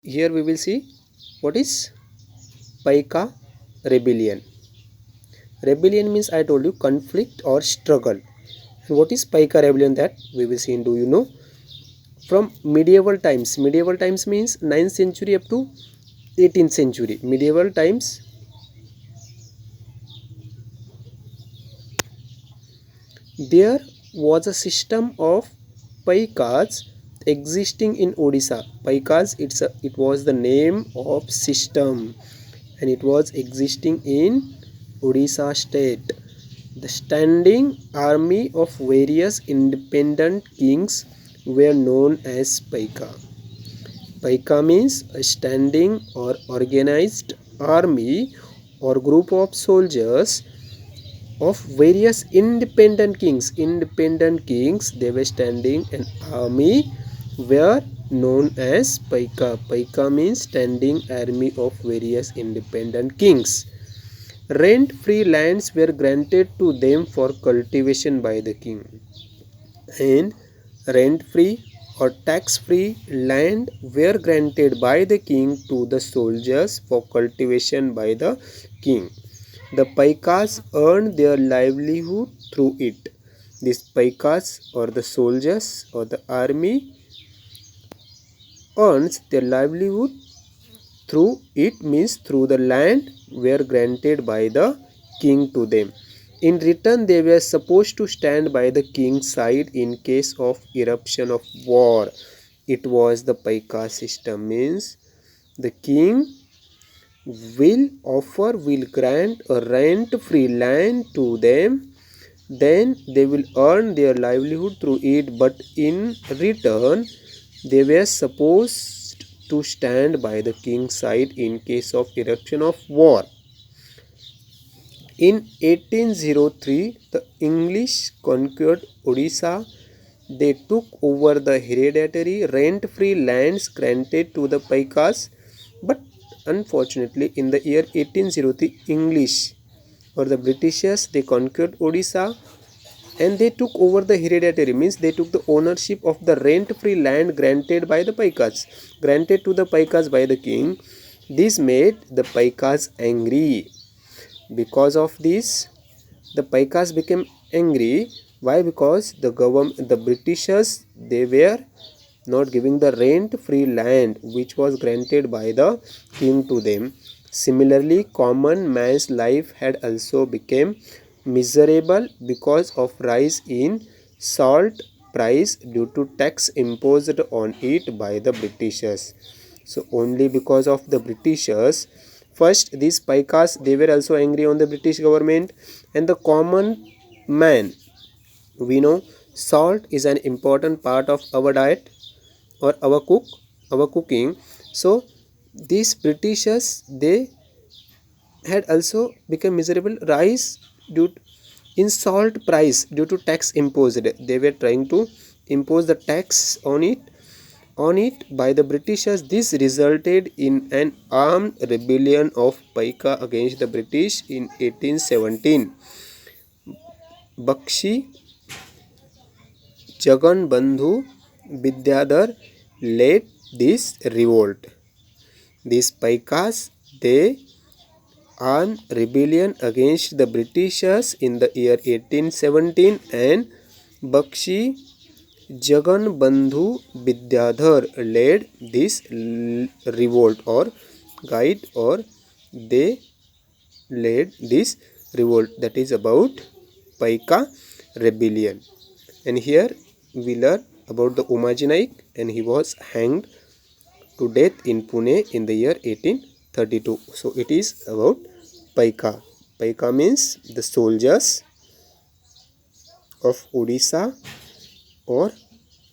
Here we will see what is Paika rebellion. Rebellion means, I told you, conflict or struggle. And what is Paika rebellion, that we will see in, do you know? From medieval times means 9th century up to 18th century. Medieval times, there was a system of Paikas existing in Odisha. Paikas, it was the name of system, and it was existing in Odisha state. The standing army of various independent kings were known as Paika. Paika means a standing or organized army or group of soldiers of various independent kings. They were standing an army, were known as Paika. Paika means standing army of various independent kings. Rent-free lands were granted to them for cultivation by the king. And rent-free or tax-free land were granted by the king to the soldiers for cultivation by the king. The Paikas earned their livelihood through it. These Paikas, or the soldiers or the army, earns their livelihood through it, means through the land were granted by the king to them. In return, they were supposed to stand by the king's side in case of eruption of war. It was the Paika system, means the king will grant a rent-free land to them, then they will earn their livelihood through it, but in return they were supposed to stand by the king's side in case of eruption of war. In 1803, the English conquered Odisha. They took over the hereditary rent-free lands granted to the Paikas, but unfortunately in the year 1803, English or the Britishers, they conquered Odisha and they took over the hereditary, means they took the ownership of the rent-free land granted by the Paikas, granted to the Paikas by the king. This made the Paikas angry. Because of this, the Paikas became angry. Why? Because the Britishers, they were not giving the rent-free land which was granted by the king to them. Similarly, common man's life had also become miserable because of rise in salt price due to tax imposed on it by the Britishers. So only because of the Britishers, first these Paikas, they were also angry on the British government, and the common man, we know salt is an important part of our diet or our cooking. So these Britishers, they had also become miserable rise due in salt price due to tax imposed. They were trying to impose the tax on it by the Britishers. This resulted in an armed rebellion of Paika against the British in 1817. Bakshi Jaganbandhu Vidyadhar led this revolt. These Paikas, they armed rebellion against the Britishers in the year 1817, and Bakshi Jaganbandhu Vidyadhar led this revolt or guide, or they led this revolt, that is about Paika rebellion. And here we learn about the Umaji Naik, and he was hanged to death in Pune in the year 1832. So it is about Paika. Paika means the soldiers of Odisha, or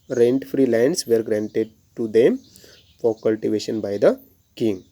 rent-free lands were granted to them for cultivation by the king.